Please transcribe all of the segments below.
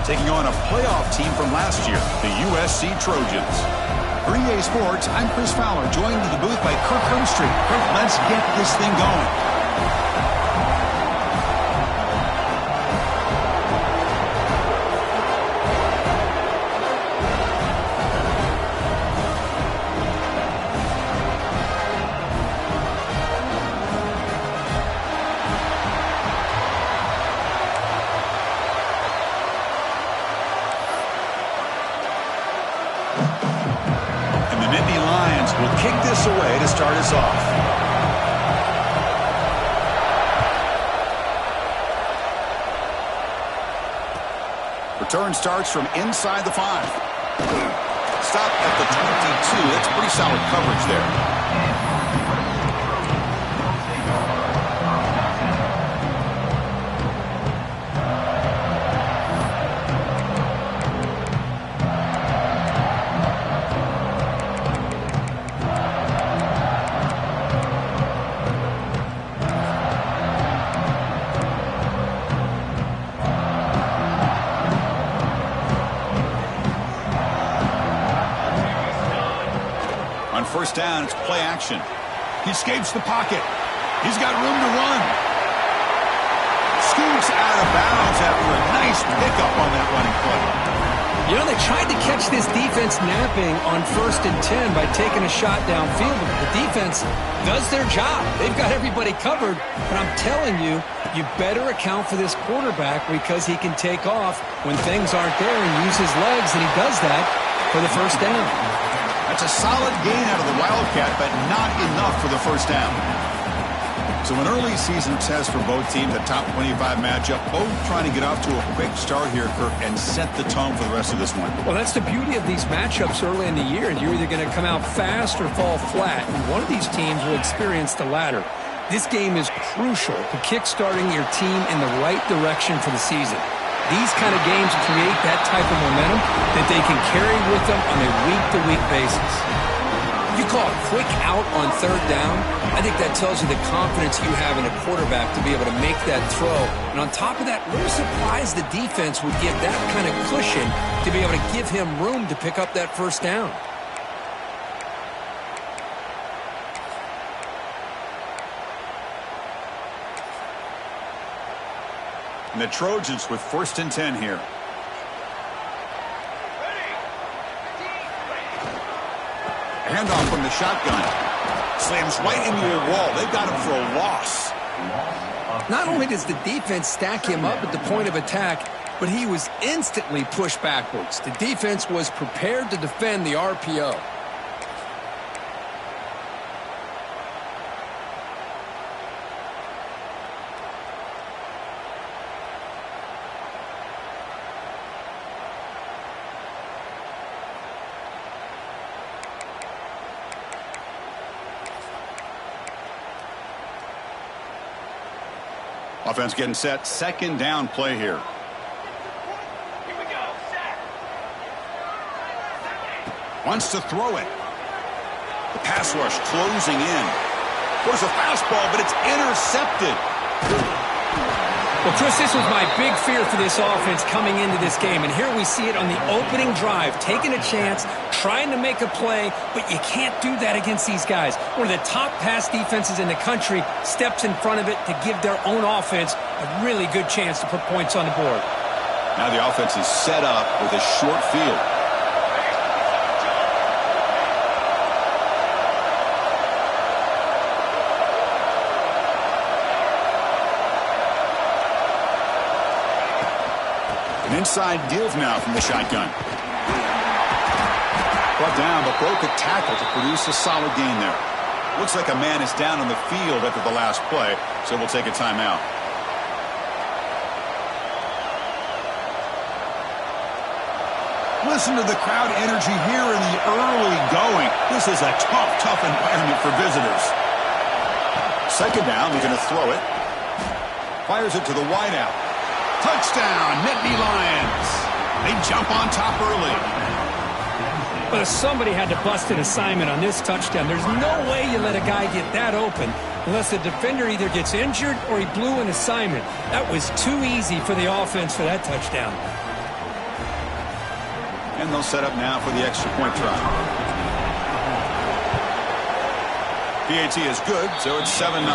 taking on a playoff team from last year, the USC Trojans. For EA Sports, I'm Chris Fowler, joined in the booth by Kirk Herbstreit. Kirk, let's get this thing going. Kick this away to start us off. Return starts from inside the 5. Stop at the 22. That's pretty solid coverage there. First down, it's play action. He escapes the pocket. He's got room to run. Scoots out of bounds after a nice pickup on that running play. You know, they tried to catch this defense napping on 1st and 10 by taking a shot downfield. The defense does their job. They've got everybody covered. But I'm telling you, you better account for this quarterback because he can take off when things aren't there and use his legs, and he does that for the first down. That's a solid gain out of the Wildcat, but not enough for the first down. So an early season test for both teams, a top 25 matchup, both trying to get off to a quick start here, Kirk, and set the tone for the rest of this one. Well, that's the beauty of these matchups early in the year. You're either going to come out fast or fall flat, and one of these teams will experience the latter. This game is crucial to kick-starting your team in the right direction for the season. These kind of games create that type of momentum that they can carry with them on a week-to-week basis. You call a quick out on 3rd down, I think that tells you the confidence you have in a quarterback to be able to make that throw. And on top of that, a little surprised the defense would give that kind of cushion to be able to give him room to pick up that first down. And the Trojans with 1st and 10 here. Handoff from the shotgun. Slams right into a wall. They've got him for a loss. Not only does the defense stack him up at the point of attack, but he was instantly pushed backwards. The defense was prepared to defend the RPO. Offense getting set. 2nd down play here. Here we go. Set. Wants to throw it. The pass rush closing in. There's a fastball, but it's intercepted. Well, Chris, this was my big fear for this offense coming into this game. And here we see it on the opening drive, taking a chance, trying to make a play, but you can't do that against these guys. One of the top pass defenses in the country steps in front of it to give their own offense a really good chance to put points on the board. Now the offense is set up with a short field. An inside give now from the shotgun. Brought down, but broke a tackle to produce a solid gain there. Looks like a man is down on the field after the last play, so we'll take a timeout. Listen to the crowd energy here in the early going. This is a tough environment for visitors. 2nd down, they're going to throw it. Fires it to the wideout. Touchdown, Nittany Lions. They jump on top early. But somebody had to bust an assignment on this touchdown. There's no way you let a guy get that open unless the defender either gets injured or he blew an assignment. That was too easy for the offense for that touchdown. And they'll set up now for the extra point try. PAT is good, so it's 7-0.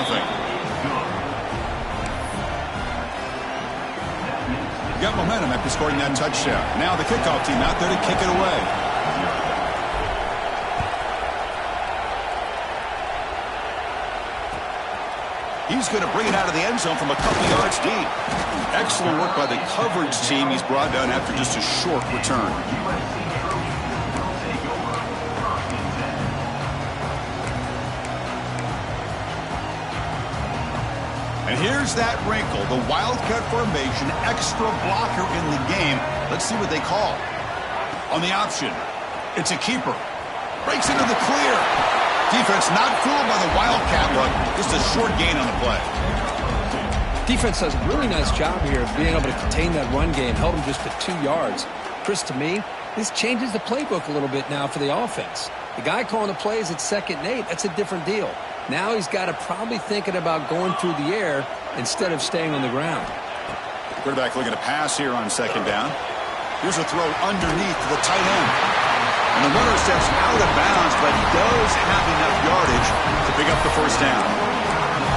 Got momentum after scoring that touchdown. Now the kickoff team out there to kick it away. He's going to bring it out of the end zone from a couple yards deep. Excellent work by the coverage team. He's brought down after just a short return. And here's that wrinkle, the Wildcat formation, extra blocker in the game. Let's see what they call. On the option, it's a keeper. Breaks into the clear. Defense not fooled by the Wildcat look. Just a short gain on the play. Defense does a really nice job here of being able to contain that run game. Held him just to 2 yards. Chris, to me, this changes the playbook a little bit now for the offense. The guy calling the plays at 2nd and 8, that's a different deal. Now he's got to probably thinking about going through the air instead of staying on the ground. Quarterback looking to pass here on 2nd down. Here's a throw underneath to the tight end. And the runner steps out of bounds, but does have enough yardage to pick up the first down.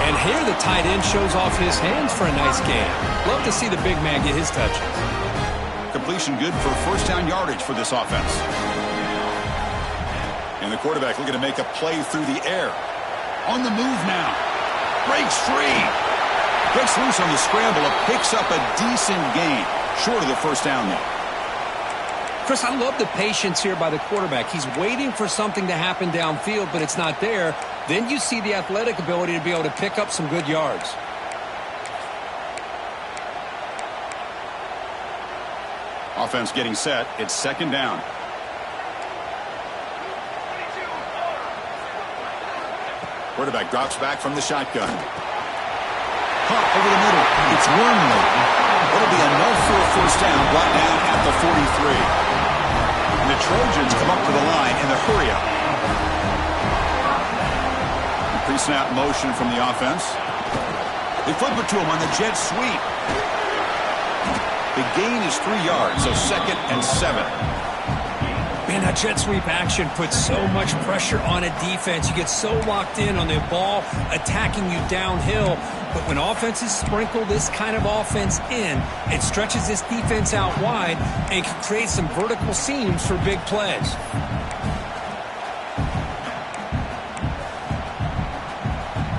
And here the tight end shows off his hands for a nice gain. Love to see the big man get his touches. Completion good for first down yardage for this offense. And the quarterback looking to make a play through the air. On the move now. Breaks free. Gets loose on the scramble. Picks up a decent gain. Short of the first down though. Chris, I love the patience here by the quarterback. He's waiting for something to happen downfield, but it's not there. Then you see the athletic ability to be able to pick up some good yards. Offense getting set. It's 2nd down. Quarterback drops back from the shotgun. Caught over the middle. It's Wormley. It'll be enough for a first down, brought down at the 43. And the Trojans come up to the line in the hurry-up. Pre-snap motion from the offense. They flip it to him on the jet sweep. The gain is 3 yards, so 2nd and 7. Man, that jet sweep action puts so much pressure on a defense. You get so locked in on the ball attacking you downhill. But when offenses sprinkle this kind of offense in, it stretches this defense out wide and can create some vertical seams for big plays.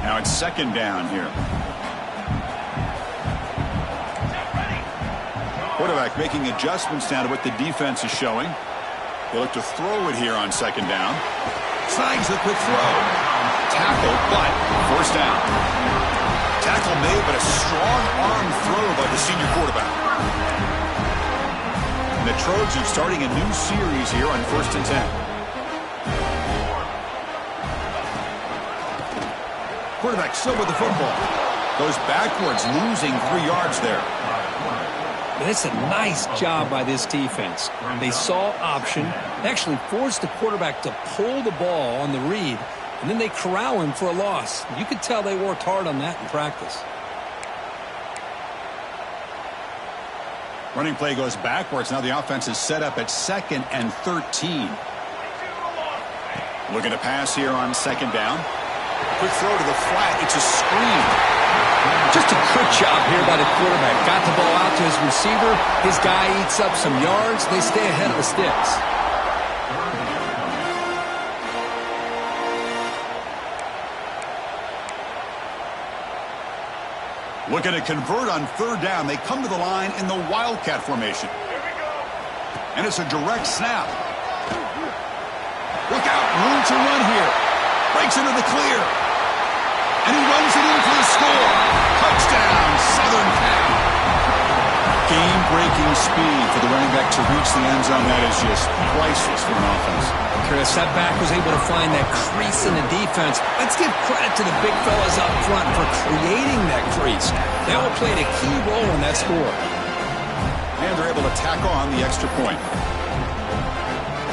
Now it's 2nd down here. Quarterback making adjustments down to what the defense is showing. They look to throw it here on 2nd down. Snags the quick throw. Tackle, but first down. Tackle made, but a strong arm throw by the senior quarterback. And the Trojans starting a new series here on 1st and 10. Quarterback still with the football. Goes backwards, losing 3 yards there. And it's a nice job by this defense. They saw option, actually forced the quarterback to pull the ball on the read, and then they corral him for a loss. You could tell they worked hard on that in practice. Running play goes backwards. Now the offense is set up at 2nd and 13. Looking to pass here on 2nd down. Quick throw to the flat. It's a screen. Just a quick job here by the quarterback. Got the ball out to his receiver. His guy eats up some yards. They stay ahead of the sticks. Looking to convert on 3rd down. They come to the line in the Wildcat formation. And it's a direct snap. Look out. Room to run here. Breaks into the clear. And he runs it in for the score. Touchdown, Southern Cal. Game-breaking speed for the running back to reach the end zone. That is just priceless for an offense. Chris, that back was able to find that crease in the defense. Let's give credit to the big fellas up front for creating that crease. They all played a key role in that score. And they're able to tack on the extra point.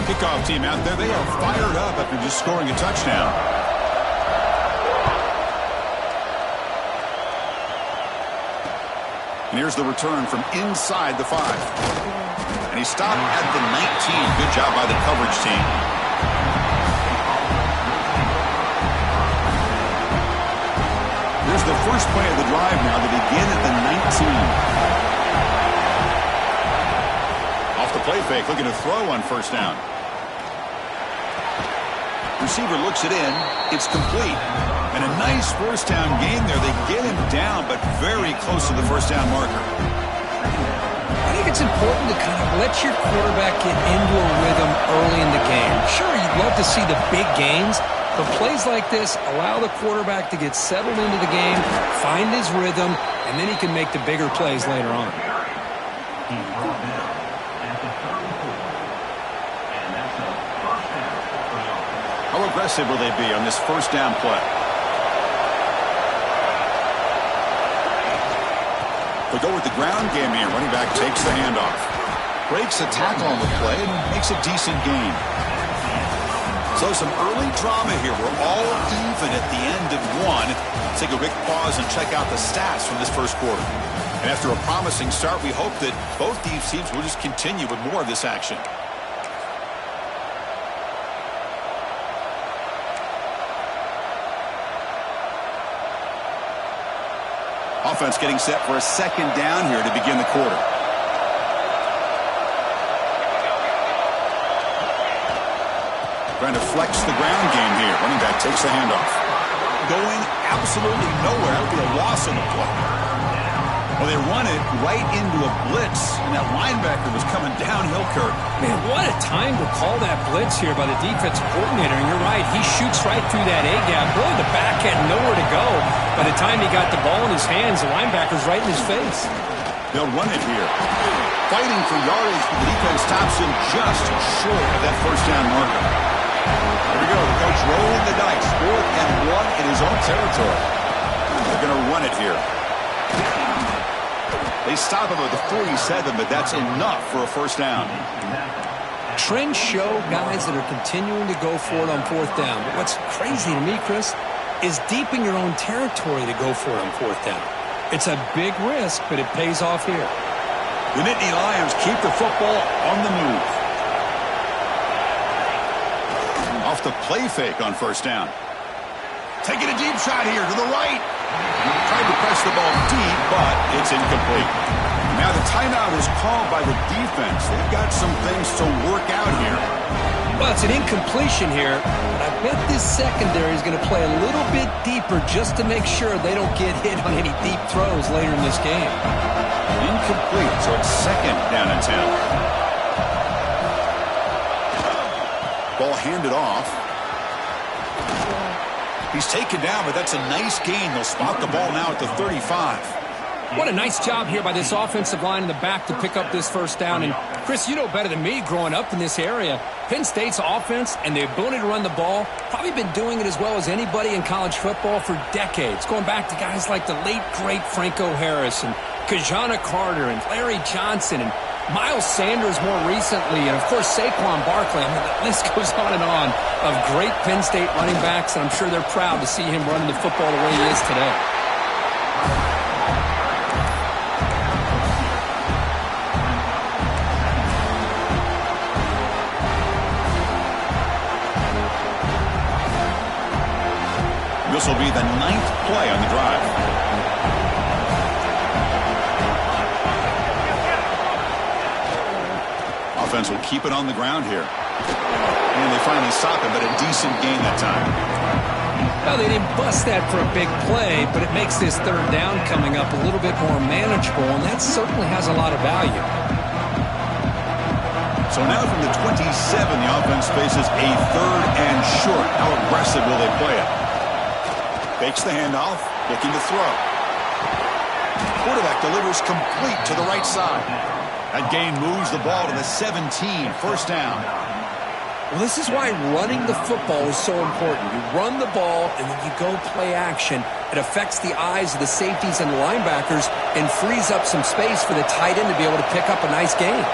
Kickoff team out there, they are fired up after just scoring a touchdown. And here's the return from inside the 5. And he stopped at the 19. Good job by the coverage team. Here's the first play of the drive now to begin at the 19. Off the play fake, looking to throw on first down. Receiver looks it in. It's complete. And a nice first down gain there. They get him down, but very close to the first down marker. I think it's important to kind of let your quarterback get into a rhythm early in the game. Sure, you'd love to see the big gains, but plays like this allow the quarterback to get settled into the game, find his rhythm, and then he can make the bigger plays later on. How aggressive will they be on this first down play? They go with the ground game here. Running back takes the handoff. Breaks a tackle on the play and makes a decent gain. So some early drama here. We're all even at the end of one. Let's take a quick pause and check out the stats from this first quarter. And after a promising start, we hope that both these teams will just continue with more of this action. Offense getting set for a second down here to begin the quarter. Trying to flex the ground game here. Running back takes the handoff. Going absolutely nowhere. That would be a loss on the play. Well, they run it right into a blitz, and that linebacker was coming downhill, Kurt. Man, what a time to call that blitz here by the defensive coordinator. And you're right, he shoots right through that A-gap. Really, the back had nowhere to go. By the time he got the ball in his hands, the linebacker's right in his face. They'll run it here. Fighting for yardage, but the defense stops him just short of that first down marker. Here we go. The coach rolling the dice. 4th and 1 in his own territory. They're going to run it here. They stop him at the 47, but that's enough for a first down. Trends show guys that are continuing to go for it on 4th down. But what's crazy to me, Chris, is deep in your own territory to go for it on 4th down. It's a big risk, but it pays off here. The Nittany Lions keep the football on the move. Off the play fake on first down. Taking a deep shot here to the right. Tried to press the ball deep, but it's incomplete. Now the timeout is called by the defense. They've got some things to work out here. Well, it's an incompletion here, but I bet this secondary is going to play a little bit deeper just to make sure they don't get hit on any deep throws later in this game. Incomplete, so it's 2nd down and 10. Ball handed off. He's taken down, but that's a nice gain. They'll spot the ball now at the 35. What a nice job here by this offensive line in the back to pick up this first down. And, Chris, you know better than me growing up in this area. Penn State's offense and the ability to run the ball, probably been doing it as well as anybody in college football for decades. Going back to guys like the late, great Franco Harris and Kajana Carter and Larry Johnson and Miles Sanders more recently, and, of course, Saquon Barkley. I mean, the list goes on and on of great Penn State running backs, and I'm sure they're proud to see him running the football the way he is today. This will be the 9th play on the drive. Offense will keep it on the ground here. And they finally stop him, but a decent gain that time. Well, they didn't bust that for a big play, but it makes this 3rd down coming up a little bit more manageable, and that certainly has a lot of value. So now from the 27, the offense faces a 3rd and short. How aggressive will they play it? Fakes the handoff, looking to throw. Quarterback delivers complete to the right side. That gain moves the ball to the 17, first down. Well, this is why running the football is so important. You run the ball, and then you go play action. It affects the eyes of the safeties and the linebackers and frees up some space for the tight end to be able to pick up a nice gain.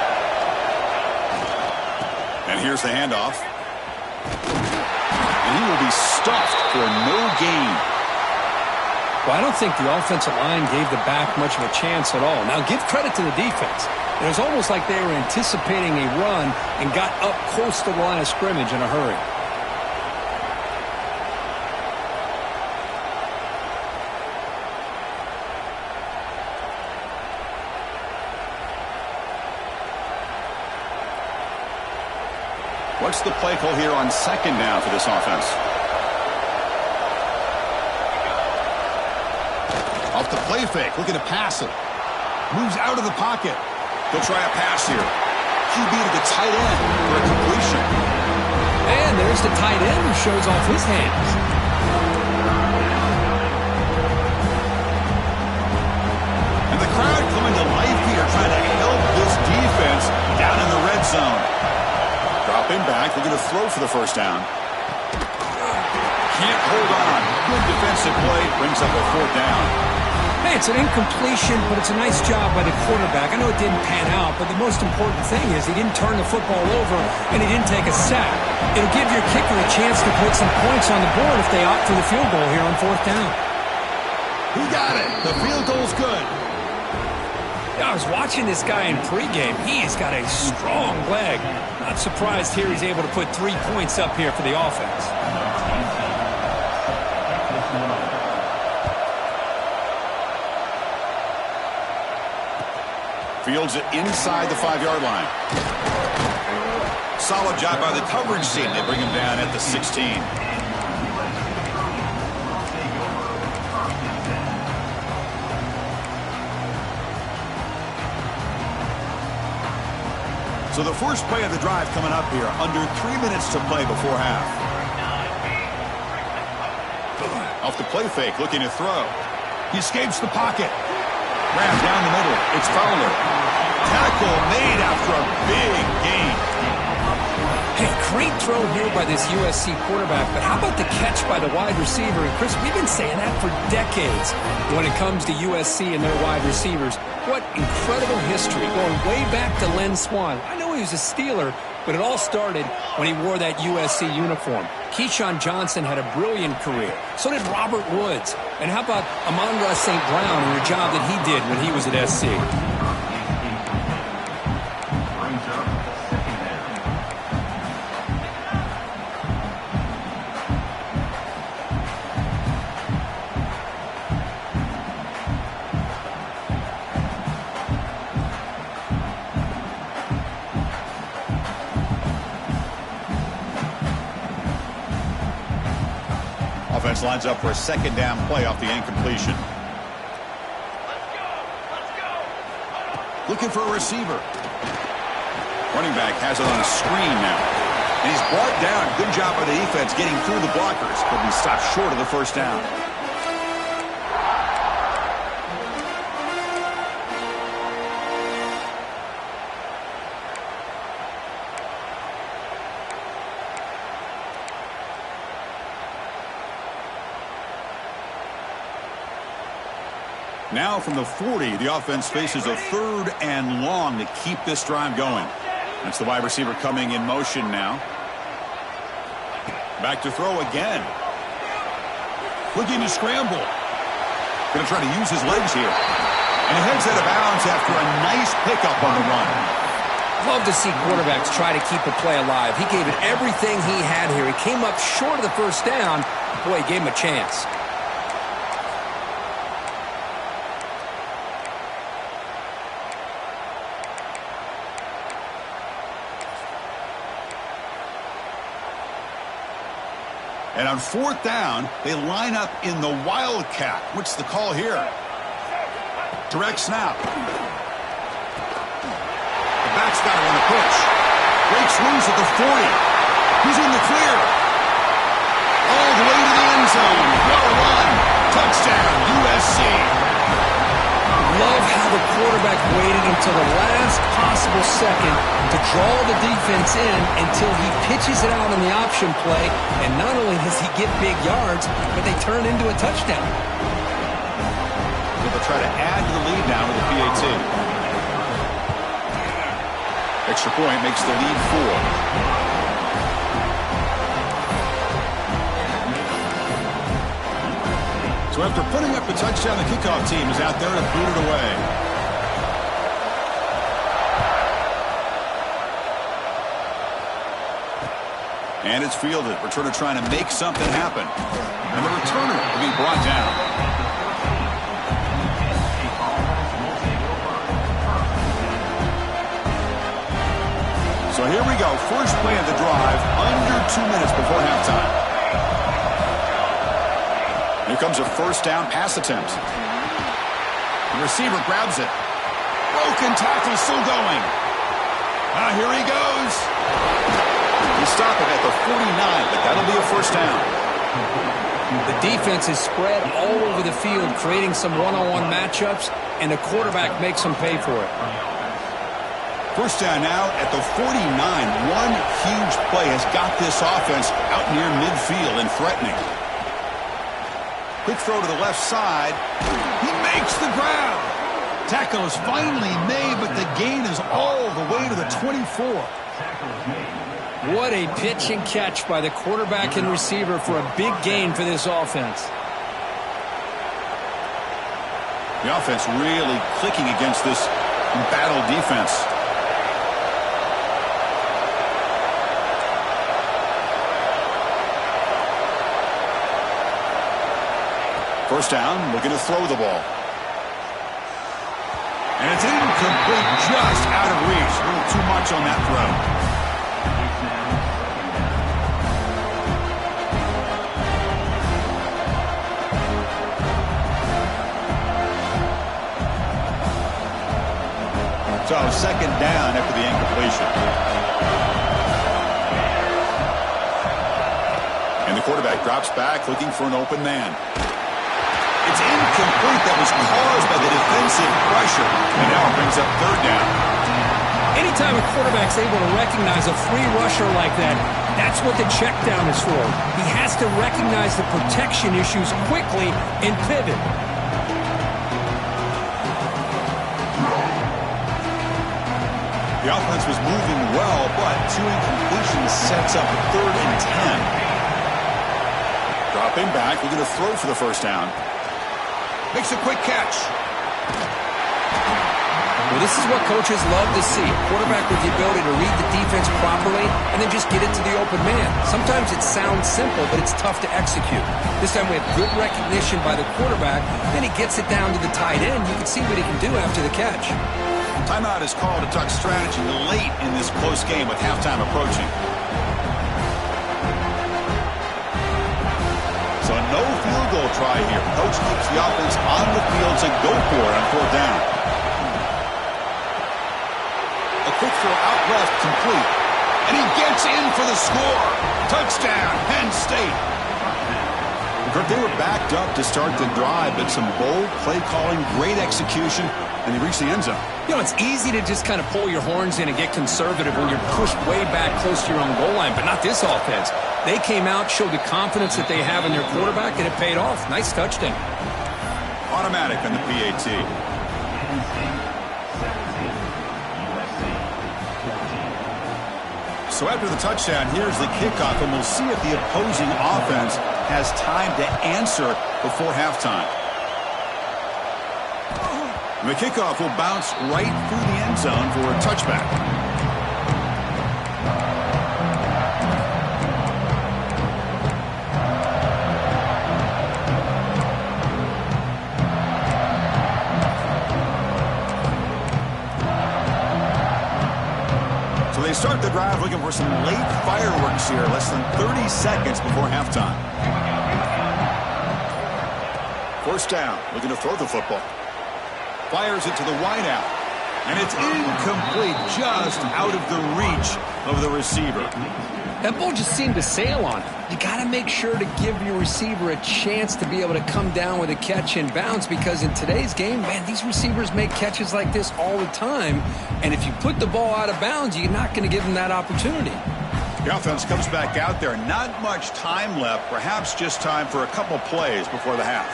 And here's the handoff. And he will be stuffed for no gain. Well, I don't think the offensive line gave the back much of a chance at all. Now, give credit to the defense. It was almost like they were anticipating a run and got up close to the line of scrimmage in a hurry. What's the play call here on second down for this offense? Off the play fake, looking to pass it. Moves out of the pocket. He'll try a pass here. QB to the tight end for a completion. And there's the tight end who shows off his hands. And the crowd coming to life here, trying to help this defense down in the red zone. Dropping back, looking to throw for the first down. Can't hold on. Good defensive play, brings up a fourth down. Hey, it's an incompletion, but it's a nice job by the quarterback. I know it didn't pan out, but the most important thing is he didn't turn the football over and he didn't take a sack. It'll give your kicker a chance to put some points on the board if they opt for the field goal here on fourth down. He got it. The field goal's good. I was watching this guy in pregame. He's got a strong leg. Not surprised here he's able to put 3 points up here for the offense. Fields it inside the 5-yard line. Solid job by the coverage team. They bring him down at the 16. So the first play of the drive coming up here. Under 3 minutes to play before half. Off the play fake, looking to throw. He escapes the pocket. Wrapped down the middle. It's Fowler. Tackle made after a big gain. Hey, great throw here by this USC quarterback, but how about the catch by the wide receiver? And Chris, we've been saying that for decades when it comes to USC and their wide receivers. What incredible history, going way back to Len Swan. I know he was a Steeler, but it all started when he wore that USC uniform. Keyshawn Johnson had a brilliant career. So did Robert Woods. And how about Amon-Ra St. Brown and the job that he did when he was at SC? Offense lines up for a second down play off the incompletion. Looking for a receiver. Running back has it on a screen now. And he's brought down. Good job by the defense getting through the blockers, but he stopped short of the first down. Now from the 40, the offense faces a 3rd and long to keep this drive going. That's the wide receiver coming in motion now. Back to throw again. Looking to scramble. Going to try to use his legs here. And he heads out of bounds after a nice pickup on the run. Love to see quarterbacks try to keep a play alive. He gave it everything he had here. He came up short of the first down. Boy, he gave him a chance. And on 4th down, they line up in the Wildcat. What's the call here? Direct snap. The back's got it on the pitch. Breaks loose at the 40. He's in the clear. All the way to the end zone. What a run. Touchdown, USC. Love how the quarterback waited until the last possible second to draw the defense in until he pitches it out on the option play. And not only does he get big yards, but they turn into a touchdown. They'll try to add to the lead now with the PAT. Extra point makes the lead 4. So after putting up the touchdown, the kickoff team is out there to boot it away. And it's fielded. Returner trying to make something happen. And the returner will be brought down. So here we go. First play of the drive, under 2 minutes before halftime. Here comes a first down pass attempt. The receiver grabs it. Broken tackle, still going. Here he goes. He stopped it at the 49, but that'll be a first down. The defense is spread all over the field, creating some one-on-one matchups, and the quarterback makes them pay for it. First down now at the 49. One huge play has got this offense out near midfield and threatening. Quick throw to the left side. He makes the grab. Tackle is finally made, but the gain is all the way to the 24. What a pitch and catch by the quarterback and receiver for a big gain for this offense. The offense really clicking against this embattled defense. First down, looking to throw the ball. And it's incomplete, just out of reach. A little too much on that throw. So second down after the incompletion. And the quarterback drops back looking for an open man. It's incomplete. That was caused by the defensive pressure. And now it brings up third down. Anytime a quarterback's able to recognize a free rusher like that, that's what the check down is for. He has to recognize the protection issues quickly and pivot. The offense was moving well, but two incompletions sets up third and 10. Dropping back, we're going to throw for the first down. Makes a quick catch. Well, this is what coaches love to see. A quarterback with the ability to read the defense properly and then just get it to the open man. Sometimes it sounds simple, but it's tough to execute. This time we have good recognition by the quarterback. Then he gets it down to the tight end. You can see what he can do after the catch. Timeout is called to tuck strategy late in this close game with halftime approaching. So no field goal try here. Coach keeps the offense on the field to go for it on fourth down. A quick throw out left, complete. And he gets in for the score. Touchdown, Penn State. They were backed up to start the drive, but some bold play calling, great execution, and they reached the end zone. You know, it's easy to just kind of pull your horns in and get conservative when you're pushed way back close to your own goal line, but not this offense. They came out, showed the confidence that they have in their quarterback, and it paid off. Nice touchdown. Automatic on the PAT. So after the touchdown, here's the kickoff, and we'll see if the opposing offense has time to answer before halftime. The kickoff will bounce right through the end zone for a touchback. So they start the drive looking for some late fireworks here, less than 30 seconds before halftime. First down, looking to throw the football. Fires it to the wideout. And it's incomplete, just out of the reach of the receiver. That ball just seemed to sail on him. You got to make sure to give your receiver a chance to be able to come down with a catch and bounce, because in today's game, man, these receivers make catches like this all the time. And if you put the ball out of bounds, you're not going to give them that opportunity. The offense comes back out there. Not much time left, perhaps just time for a couple plays before the half.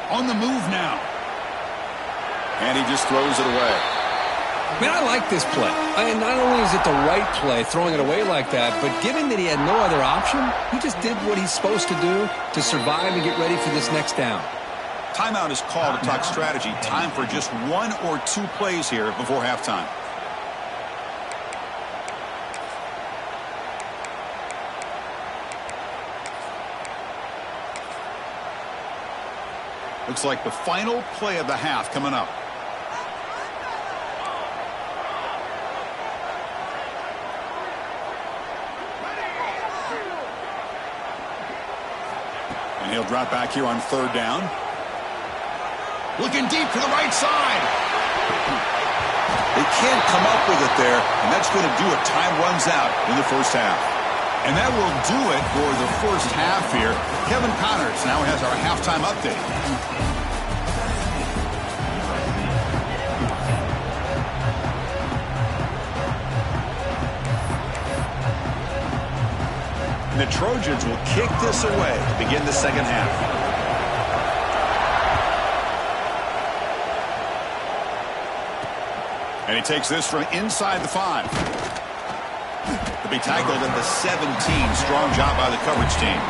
On the move now. And he just throws it away. Man, I like this play. And not only is it the right play, throwing it away like that, but given that he had no other option, he just did what he's supposed to do to survive and get ready for this next down. Timeout is called to talk strategy. Time for just one or two plays here before halftime. Looks like the final play of the half coming up. And he'll drop back here on third down. Looking deep to the right side. They can't come up with it there, and that's going to do it. Time runs out in the first half. And that will do it for the first half here. Kevin Connors now has our halftime update. And the Trojans will kick this away to begin the second half. And he takes this from inside the 5. To be tackled at the 17. Strong job by the coverage team.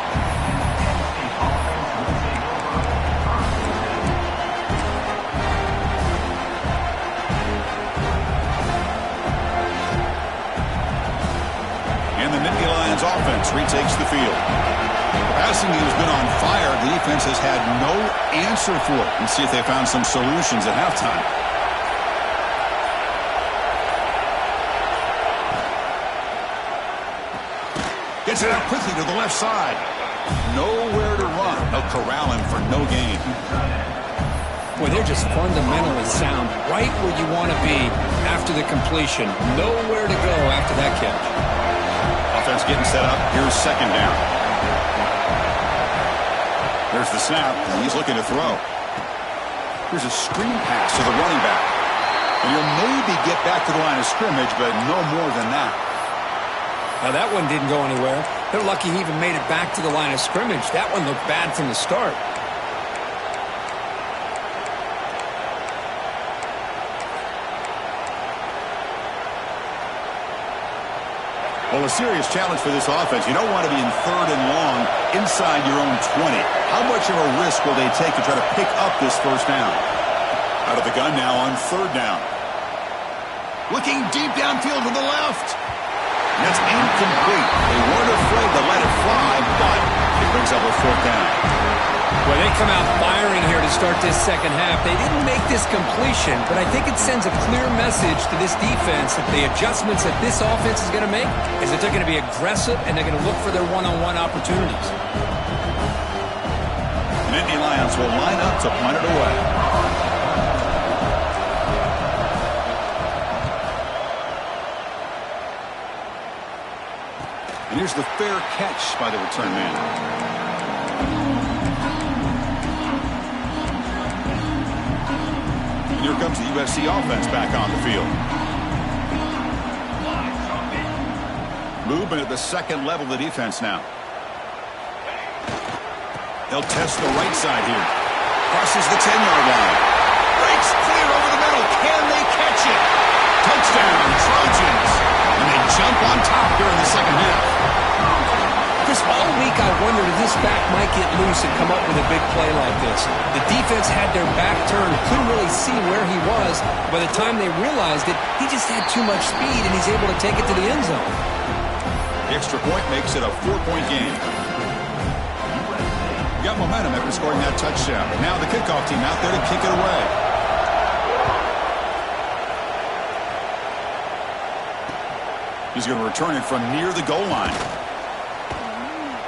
And the Nittany Lions offense retakes the field. The passing game has been on fire. The defense has had no answer for it. Let's see if they found some solutions at halftime. Gets it out quickly to the left side. Nowhere to run. They'll corral him for no gain. Boy, they're just fundamentally sound. Right where you want to be after the completion. Nowhere to go after that catch. Offense getting set up. Here's second down. There's the snap, and he's looking to throw. Here's a screen pass to the running back. And he'll maybe get back to the line of scrimmage, but no more than that. Now, that one didn't go anywhere. They're lucky he even made it back to the line of scrimmage. That one looked bad from the start. Well, a serious challenge for this offense. You don't want to be in third and long inside your own 20. How much of a risk will they take to try to pick up this first down? Out of the gun now on third down. Looking deep downfield to the left. That's incomplete. They weren't afraid to let it fly, but it brings up a fourth down. Well, they come out firing here to start this second half. They didn't make this completion, but I think it sends a clear message to this defense that the adjustments that this offense is going to make is that they're going to be aggressive and they're going to look for their one-on-one opportunities. The Nittany Lions will line up to punt it away. And here's the fair catch by the return man. And here comes the USC offense back on the field. Movement at the second level of the defense now. They'll test the right side here. Crosses the 10-yard line. Breaks clear over the middle. Can they catch it? Touchdown, Trojans. And they jump on top here in the second half. Chris, all week I wondered if this back might get loose and come up with a big play like this. The defense had their back turned, couldn't really see where he was. By the time they realized it, he just had too much speed, and he's able to take it to the end zone. The extra point makes it a 4-point game. Got momentum after scoring that touchdown. Now the kickoff team out there to kick it away. He's going to return it from near the goal line.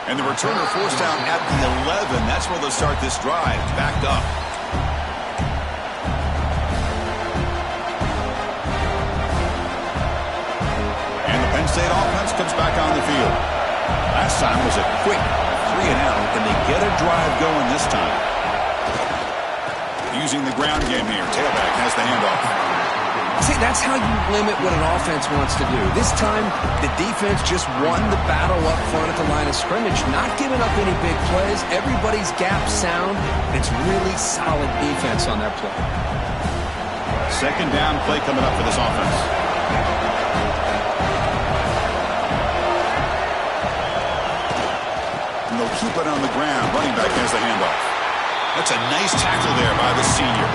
And the returner forced out at the 11. That's where they'll start this drive. Backed up. And the Penn State offense comes back on the field. Last time was a quick 3 and out. Can they get a drive going this time? Using the ground game here. Tailback has the handoff. See, that's how you limit what an offense wants to do. This time, the defense just won the battle up front at the line of scrimmage, not giving up any big plays. Everybody's gap sound. It's really solid defense on that play. Second down play coming up for this offense. And they'll keep it on the ground. Running back has the handoff. That's a nice tackle there by the senior.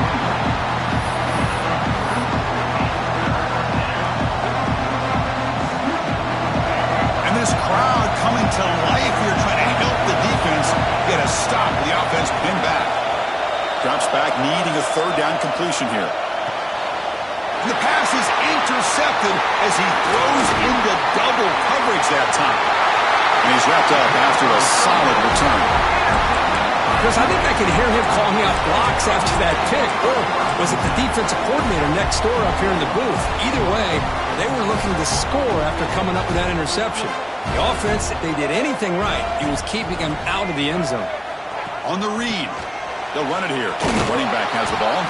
This crowd coming to life here, trying to help the defense get a stop. The offense pinned back. Drops back, needing a third down completion here. The pass is intercepted as he throws into double coverage that time. And he's wrapped up after a solid return. Chris, I think I could hear him calling out blocks after that pick. Or was it the defensive coordinator next door up here in the booth? Either way, they were looking to score after coming up with that interception. The offense, if they did anything right, it was keeping him out of the end zone. On the read. They'll run it here. The running back has the ball.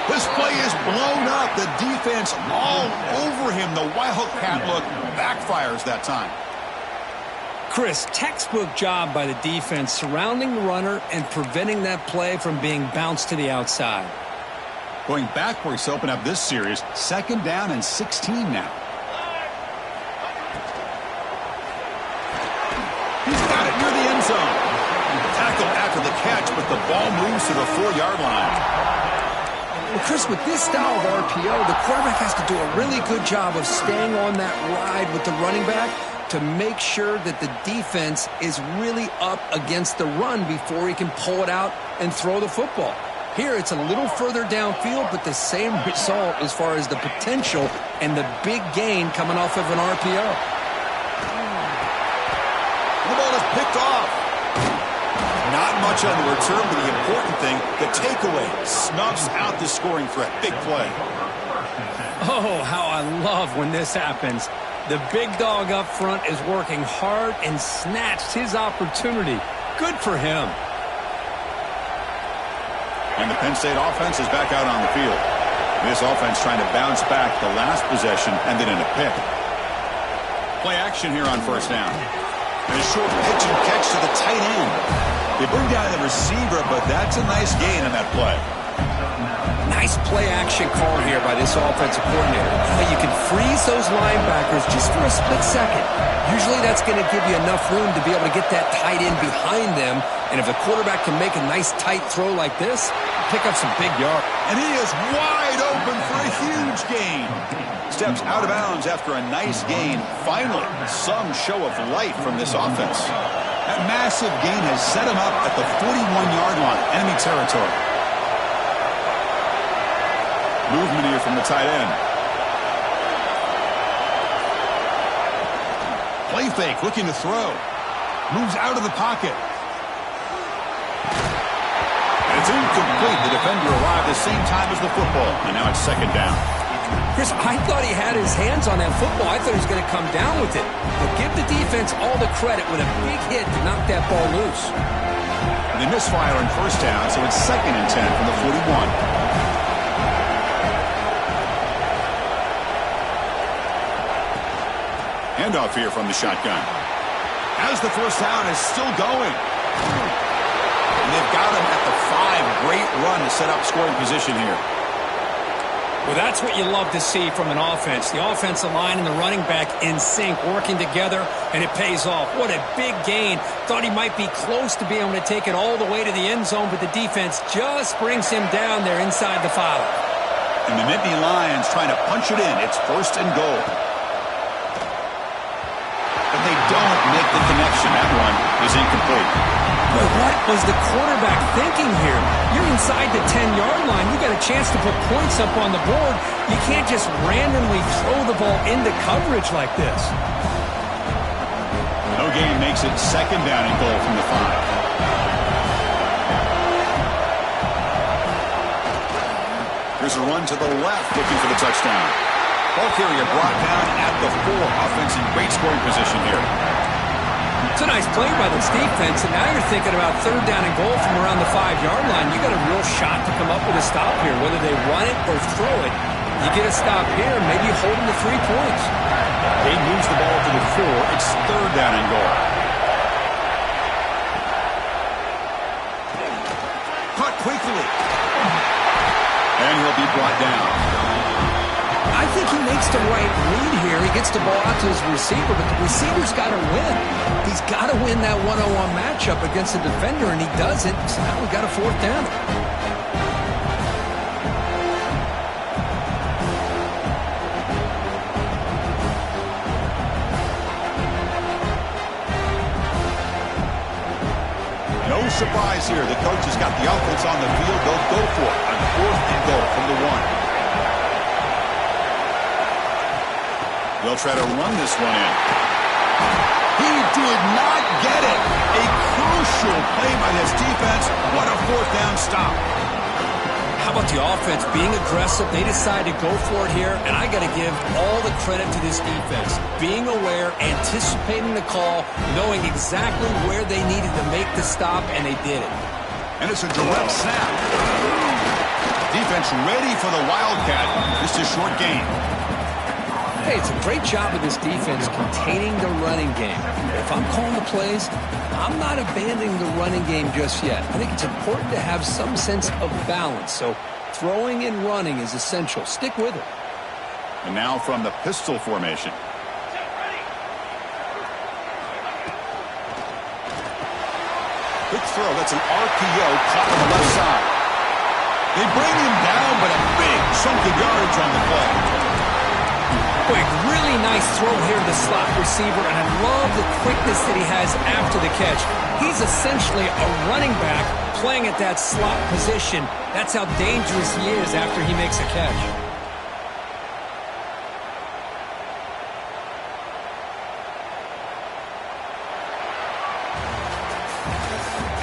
This play is blown up. The defense all over him. The Wildcat look backfires that time. Chris, textbook job by the defense surrounding the runner and preventing that play from being bounced to the outside. Going backwards to open up this series. 2nd down and 16 now. He's got it near the end zone. Tackle after the catch, but the ball moves to the 4-yard line. Well, Chris, with this style of RPO, the quarterback has to do a really good job of staying on that ride with the running back to make sure that the defense is really up against the run before he can pull it out and throw the football. Here, it's a little further downfield, but the same result as far as the potential and the big gain coming off of an RPO. The ball is picked off. Not much on the return, but the important thing, the takeaway, snuffs out the scoring threat. Big play. Oh, how I love when this happens. The big dog up front is working hard and snatched his opportunity. Good for him. And the Penn State offense is back out on the field. This offense trying to bounce back the last possession and then in a pick. Play action here on 1st down. And a short pitch and catch to the tight end. They bring down the receiver, but that's a nice gain on that play. Nice play action call here by this offensive coordinator. You can freeze those linebackers just for a split second. Usually that's going to give you enough room to be able to get that tight end behind them. And if the quarterback can make a nice tight throw like this, pick up some big yards. And he is wide open for a huge gain. Steps out of bounds after a nice gain. Finally, some show of life from this offense. That massive gain has set him up at the 41-yard line, enemy territory. Movement here from the tight end. Play fake, looking to throw. Moves out of the pocket. And it's incomplete. The defender arrived the same time as the football, and now it's 2nd down. Chris, I thought he had his hands on that football. I thought he was going to come down with it. But give the defense all the credit with a big hit to knock that ball loose. And they misfire on 1st down, so it's 2nd and 10 from the 41. Handoff here from the shotgun. As the 1st down is still going. And they've got him at the 5. Great run to set up scoring position here. Well, that's what you love to see from an offense. The offensive line and the running back in sync, working together, and it pays off. What a big gain. Thought he might be close to being able to take it all the way to the end zone, but the defense just brings him down there inside the 5. And the Nittany Lions trying to punch it in. It's 1st and goal. But they don't make the connection. That one is incomplete. But what was the quarterback thinking here? You're inside the 10-yard line. You got a chance to put points up on the board. You can't just randomly throw the ball into coverage like this. No gain makes it 2nd down and goal from the 5. Here's a run to the left, looking for the touchdown. Ball carrier brought down at the 4. Offense in great scoring position here. It's a nice play by this defense, and now you're thinking about 3rd down and goal from around the 5-yard line. You got a real shot to come up with a stop here, whether they run it or throw it. You get a stop here, maybe you hold them to 3 points. They moves the ball to the 4. It's 3rd down and goal. Caught quickly. And he'll be brought down. I think he makes the right read here. He gets the ball out to his receiver, but the receiver's got to win. He's got to win that one-on-one matchup against the defender, and he doesn't. So now we've got a 4th down. No surprise here. The coach has got the offense on the field. They'll go for it on 4th and goal from the 1. They'll try to run this one in. He did not get it. A crucial play by this defense. What a 4th down stop. How about the offense being aggressive? They decided to go for it here, and I got to give all the credit to this defense. Being aware, anticipating the call, knowing exactly where they needed to make the stop, and they did it. And it's a direct snap. Defense ready for the Wildcat. Just a short gain. Hey, it's a great job of this defense containing the running game. If I'm calling the plays, I'm not abandoning the running game just yet. I think it's important to have some sense of balance. So throwing and running is essential. Stick with it. And now from the pistol formation. Quick throw. That's an RPO caught on the left side. They bring him down, but a big chunk of yardage on the play. Quick, really nice throw here to the slot receiver, and I love the quickness that he has after the catch. He's essentially a running back playing at that slot position. That's how dangerous he is after he makes a catch.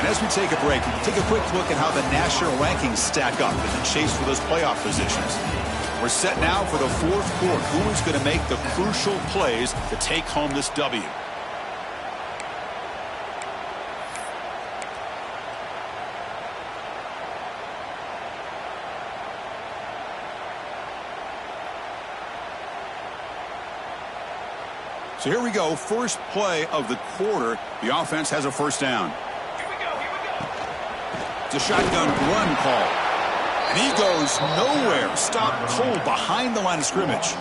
And as we take a break, take a quick look at how the national rankings stack up in the chase for those playoff positions. We're set now for the 4th quarter. Who is going to make the crucial plays to take home this W? So here we go. First play of the quarter. The offense has a 1st down. Here we go. It's a shotgun run call. And he goes nowhere. Stopped cold behind the line of scrimmage.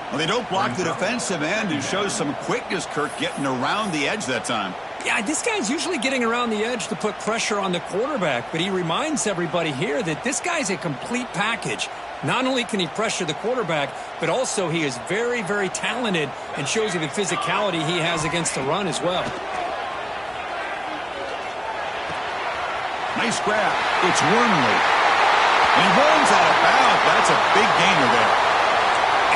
Well, they don't block the defensive end and shows some quickness, Kirk, getting around the edge that time. Yeah, this guy's usually getting around the edge to put pressure on the quarterback, but he reminds everybody here that this guy's a complete package. Not only can he pressure the quarterback, but also he is very, very talented and shows you the physicality he has against the run as well. Nice grab. It's Wormley. And he runs out of bounds. That's a big gainer there.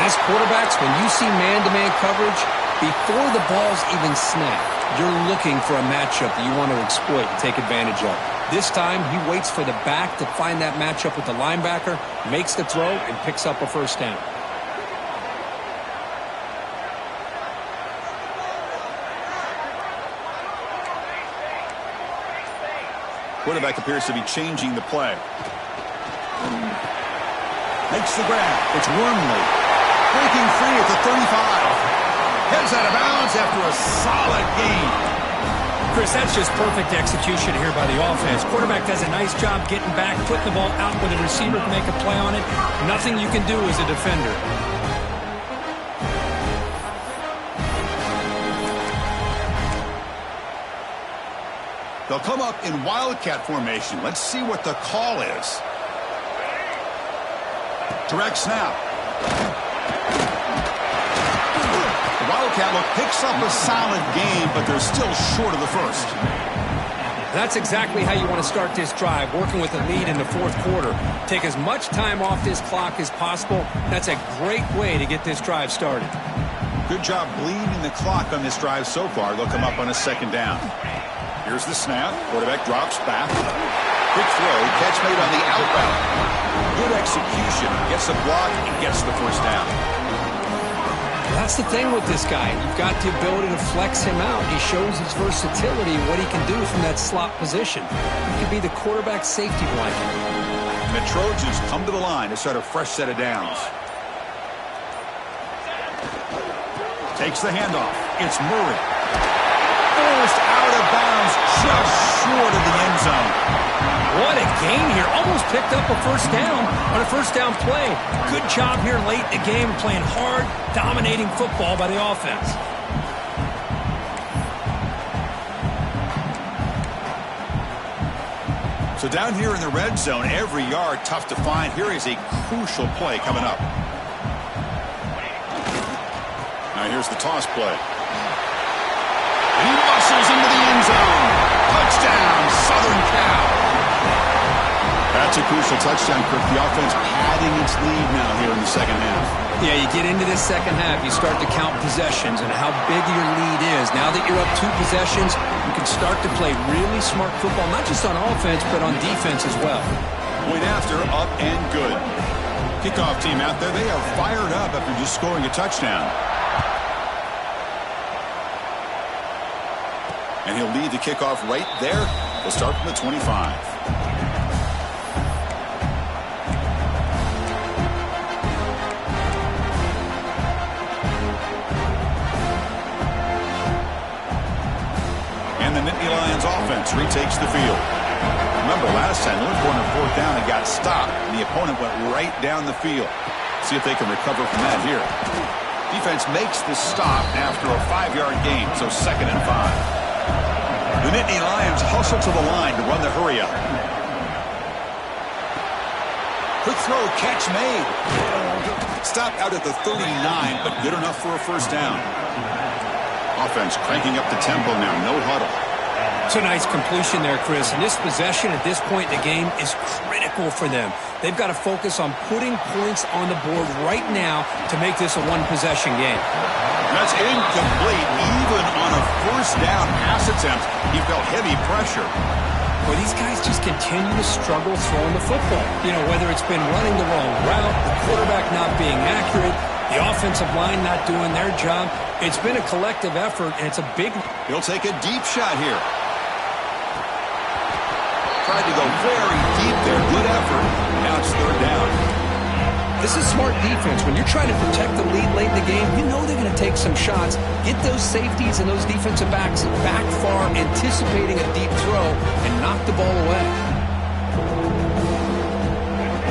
As quarterbacks, when you see man-to-man coverage, before the ball's even snapped, you're looking for a matchup that you want to exploit and take advantage of. This time, he waits for the back to find that matchup with the linebacker, makes the throw, and picks up a 1st down. Quarterback appears to be changing the play. Makes the grab. It's Wormley. Breaking free at the 35. Heads out of bounds after a solid gain. Chris, that's just perfect execution here by the offense. Quarterback does a nice job getting back, putting the ball out where the receiver can make a play on it. Nothing you can do as a defender. They'll come up in Wildcat formation. Let's see what the call is. Direct snap. The Wildcat look picks up a solid gain, but they're still short of the 1st. That's exactly how you want to start this drive, working with a lead in the 4th quarter. Take as much time off this clock as possible. That's a great way to get this drive started. Good job bleeding the clock on this drive so far. They'll come up on a 2nd down. Here's the snap. Quarterback drops back. Quick throw. Catch made on the out route. Good execution. Gets the block and gets the 1st down. That's the thing with this guy. You've got the ability to flex him out. He shows his versatility and what he can do from that slot position. He could be the quarterback safety blanket. And the Trojans come to the line to start a fresh set of downs. Takes the handoff. It's Murray. Forced out of bounds, just short of the end zone. What a gain here. Almost picked up a 1st down on a 1st down play. Good job here late in the game, playing hard, dominating football by the offense. So down here in the red zone, every yard tough to find. Here is a crucial play coming up. Now here's the toss play. He muscles into the end zone. Touchdown. Southern Cal. That's a crucial touchdown, Kirk. The offense padding its lead now here in the second half. Yeah, you get into this second half, you start to count possessions and how big your lead is. Now that you're up 2 possessions, you can start to play really smart football, not just on offense, but on defense as well. Point after, up and good. Kickoff team out there, they are fired up after just scoring a touchdown. And he'll lead the kickoff right there. They'll start from the 25. The Nittany Lions offense retakes the field. Remember last time, they were going on 4th down and got stopped, and the opponent went right down the field. See if they can recover from that here. Defense makes the stop after a 5-yard gain, so 2nd and 5. The Nittany Lions hustle to the line to run the hurry up. Quick throw, catch made. Stopped out at the 39, but good enough for a 1st down. Offense cranking up the tempo now, no huddle. It's a nice completion there, Chris. And this possession at this point in the game is critical for them. They've got to focus on putting points on the board right now to make this a 1-possession game. That's incomplete. Even on a 1st down pass attempt, he felt heavy pressure. Well, these guys just continue to struggle throwing the football. You know, whether it's been running the wrong route, the quarterback not being accurate, the offensive line not doing their job. It's been a collective effort, and it's a big... He'll take a deep shot here. Tried to go very deep there. Good effort. Now it's 3rd down. This is smart defense. When you're trying to protect the lead late in the game, you know they're going to take some shots. Get those safeties and those defensive backs back far, anticipating a deep throw, and knock the ball away.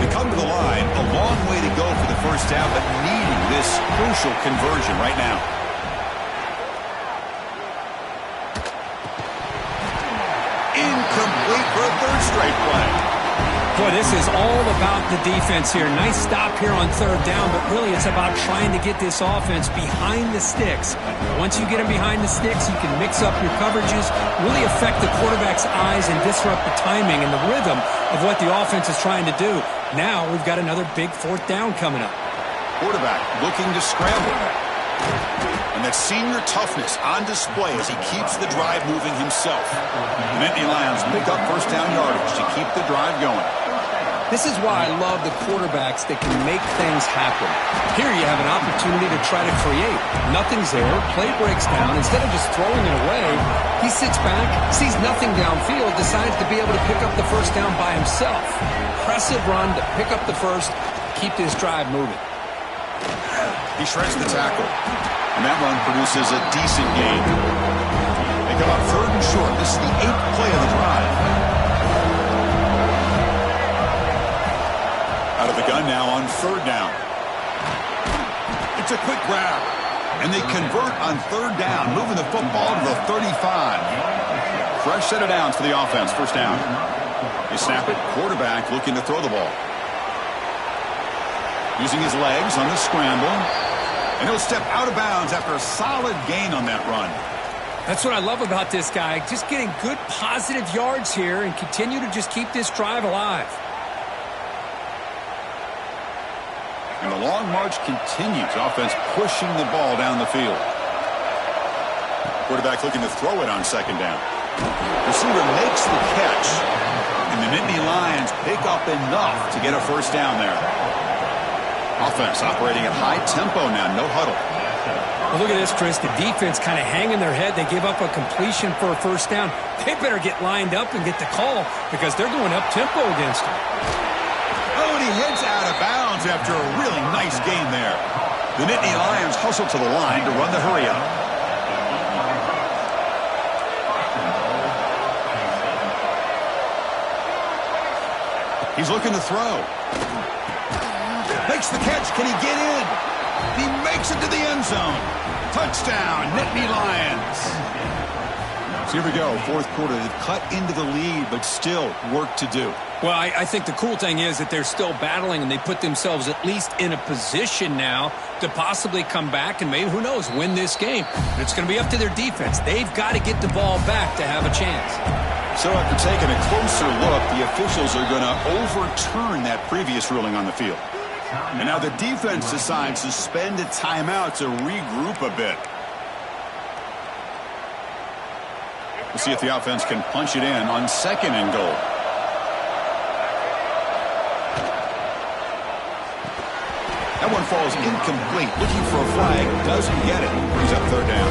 They come to the line. A long way to go for the 1st down, but needing this crucial conversion right now. Incomplete for a 3rd straight play. Boy, this is all about the defense here. Nice stop here on 3rd down, but really it's about trying to get this offense behind the sticks. Once you get them behind the sticks, you can mix up your coverages, really affect the quarterback's eyes and disrupt the timing and the rhythm of what the offense is trying to do. Now we've got another big 4th down coming up. Quarterback looking to scramble. And that senior toughness on display as he keeps the drive moving himself. The Nittany Lions pick up 1st down yardage to keep the drive going. This is why I love the quarterbacks that can make things happen. Here you have an opportunity to try to create. Nothing's there. Play breaks down. Instead of just throwing it away, he sits back, sees nothing downfield, decides to be able to pick up the 1st down by himself. Impressive run to pick up the 1st, keep this drive moving. He shreds the tackle. And that run produces a decent gain. They come up 3rd and short. This is the 8th play of the drive. Out of the gun now on 3rd down. It's a quick grab. And they convert on 3rd down, moving the football to the 35. Fresh set of downs for the offense, 1st down. They snap it, quarterback looking to throw the ball. Using his legs on the scramble. And he'll step out of bounds after a solid gain on that run. That's what I love about this guy. Just getting good positive yards here and continue to just keep this drive alive. And the long march continues. Offense pushing the ball down the field. Quarterback looking to throw it on 2nd down. Receiver makes the catch. And the Nittany Lions pick up enough to get a 1st down there. Offense operating at high tempo now, no huddle. Well, look at this, Chris. The defense kind of hanging their head. They give up a completion for a 1st down. They better get lined up and get the call because they're going up tempo against him. Oh, and he heads out of bounds after a really nice gain there. The Nittany Lions hustle to the line to run the hurry up. He's looking to throw. Makes the catch. Can he get in? He makes it to the end zone. Touchdown, Nittany Lions. So here we go, fourth quarter. They've cut into the lead, but still work to do. Well, I think the cool thing is that they're still battling, and they put themselves at least in a position now to possibly come back and maybe, who knows, win this game. But it's going to be up to their defense. They've got to get the ball back to have a chance. So after taking a closer look, the officials are going to overturn that previous ruling on the field. And now the defense decides to spend a timeout to regroup a bit. We'll see if the offense can punch it in on second and goal. That one falls incomplete. Looking for a flag. Doesn't get it. Brings up third down.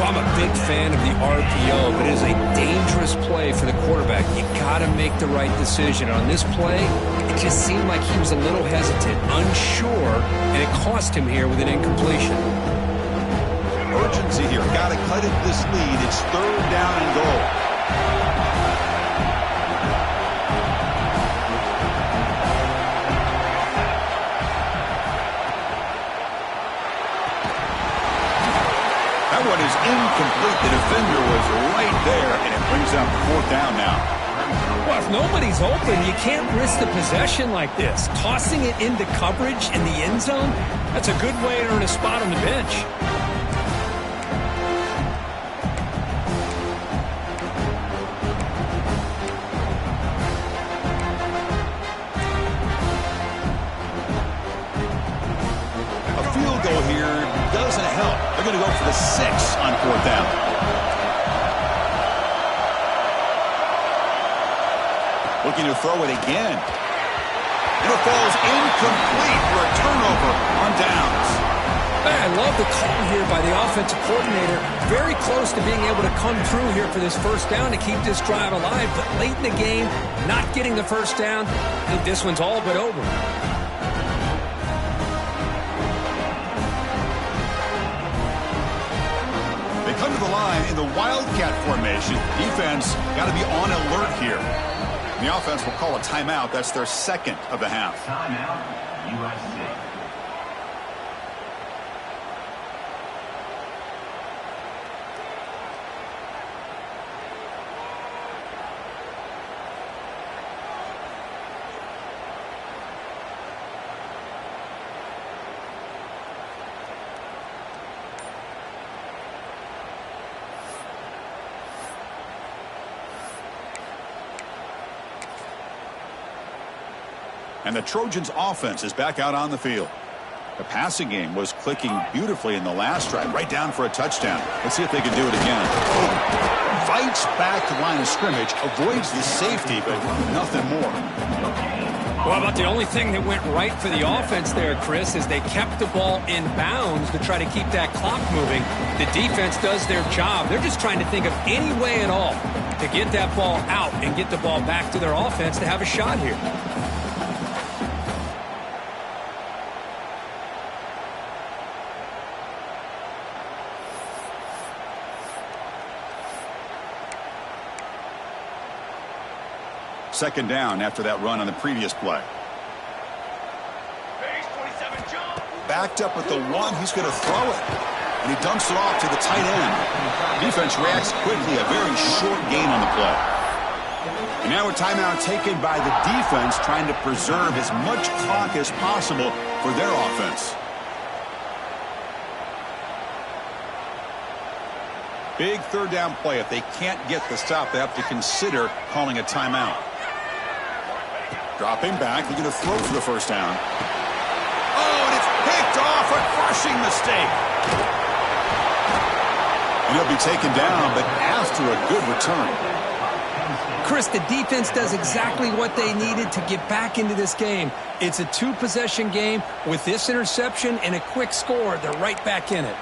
Well, I'm a big fan of the RPO, but it is a dangerous play for the quarterback. You got to make the right decision. On this play, it just seemed like he was a little hesitant, unsure, and it cost him here with an incompletion. Urgency here. Got to cut it this lead. It's third down and goal. That one is incomplete. The defender was right there, and it brings up fourth down now. Well, if nobody's open, you can't risk the possession like this. Tossing it into coverage in the end zone, that's a good way to earn a spot on the bench. They're going to go for the 6 on fourth down. Looking to throw it again. And it falls incomplete for a turnover on downs. Man, I love the call here by the offensive coordinator. Very close to being able to come through here for this first down to keep this drive alive. But late in the game, not getting the first down, I think this one's all but over. Come to the line in the Wildcat formation. Defense got to be on alert here. And the offense will call a timeout. That's their second of the half. Timeout, USC. And the Trojans' offense is back out on the field. The passing game was clicking beautifully in the last drive, right down for a touchdown. Let's see if they can do it again. Fights back to the line of scrimmage, avoids the safety, but nothing more. Well, about the only thing that went right for the offense there, Chris, is they kept the ball in bounds to try to keep that clock moving. The defense does their job. They're just trying to think of any way at all to get that ball out and get the ball back to their offense to have a shot here. Second down after that run on the previous play. Base 27 jump. Backed up at the 1, he's going to throw it. And he dumps it off to the tight end. Defense reacts quickly, a very short gain on the play. And now a timeout taken by the defense, trying to preserve as much clock as possible for their offense. Big third down play. If they can't get the stop, they have to consider calling a timeout. Dropping back, looking to throw for the first down. Oh, and it's picked off, a crushing mistake. And he'll be taken down, but after a good return. Chris, the defense does exactly what they needed to get back into this game. It's a two-possession game. With this interception and a quick score, they're right back in it.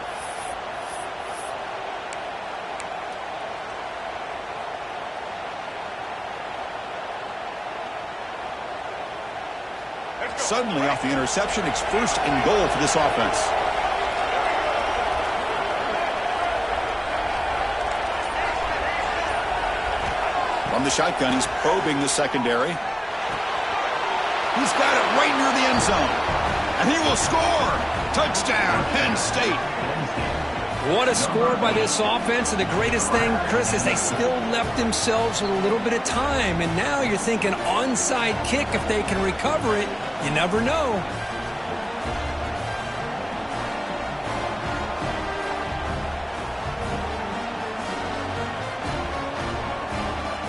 Suddenly, off the interception, it's first and goal for this offense. From the shotgun, he's probing the secondary. He's got it right near the end zone. And he will score. Touchdown, Penn State. What a score by this offense, and the greatest thing, Chris, is they still left themselves with a little bit of time, and now you're thinking onside kick if they can recover it. You never know.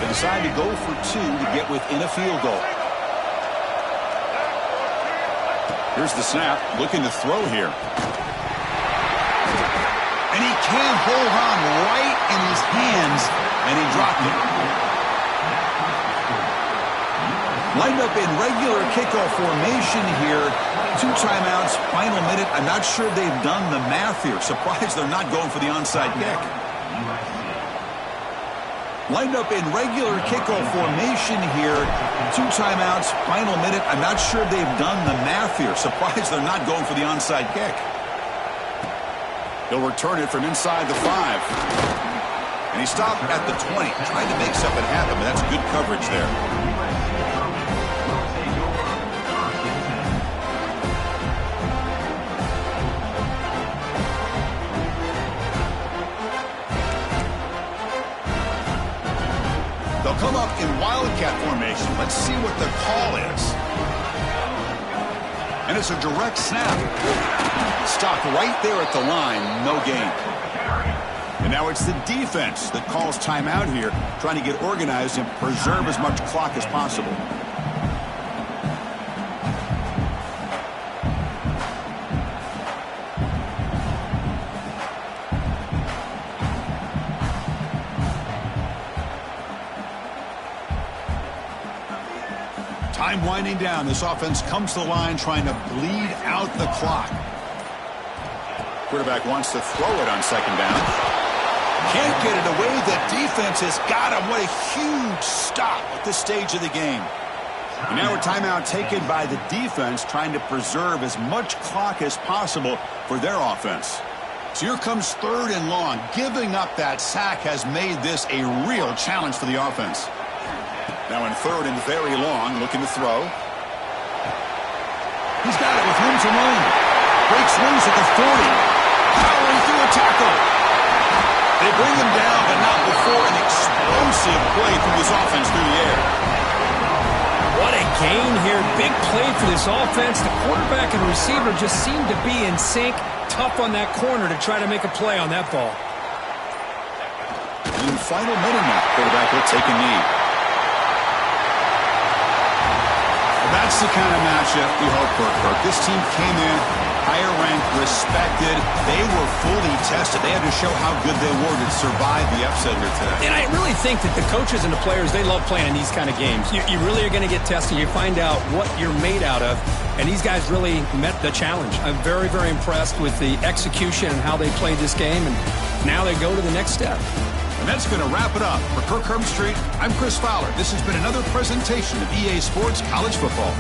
They decide to go for two to get within a field goal. Here's the snap, looking to throw here. And he can't hold on right in his hands, and he dropped it. Lined up in regular kickoff formation here. 2 timeouts, final minute. I'm not sure they've done the math here. Surprised they're not going for the onside kick. Lined up in regular kickoff formation here. 2 timeouts, final minute. I'm not sure they've done the math here. Surprised they're not going for the onside kick. He'll return it from inside the 5. And he stopped at the 20, trying to make something happen, but that's good coverage there. They'll come up in wildcat formation. Let's see what the call is. And it's a direct snap. Stopped right there at the line, no gain. And now it's the defense that calls timeout here, trying to get organized and preserve as much clock as possible. Time winding down. This offense comes to the line trying to bleed out the clock. Quarterback wants to throw it on second down. Can't get it away. The defense has got him. What a huge stop at this stage of the game. And now a timeout taken by the defense, trying to preserve as much clock as possible for their offense. So here comes 3rd and long. Giving up that sack has made this a real challenge for the offense. Now in 3rd and very long, looking to throw. He's got it with room to run. Breaks loose at the 40. Powering through a tackle. They bring him down, but not before an explosive play through this offense through the air. What a gain here. Big play for this offense. The quarterback and receiver just seem to be in sync. Tough on that corner to try to make a play on that ball. In the final minute now, quarterback will take a knee. That's the kind of matchup we hope for, Kirk. This team came in, higher ranked, respected. They were fully tested. They had to show how good they were to survive the upset here today. And I really think that the coaches and the players, they love playing in these kind of games. You really are going to get tested. You find out what you're made out of. And these guys really met the challenge. I'm very, very impressed with the execution and how they played this game. And now they go to the next step. And that's going to wrap it up. For Kirk Herbstreit, I'm Chris Fowler. This has been another presentation of EA Sports College Football.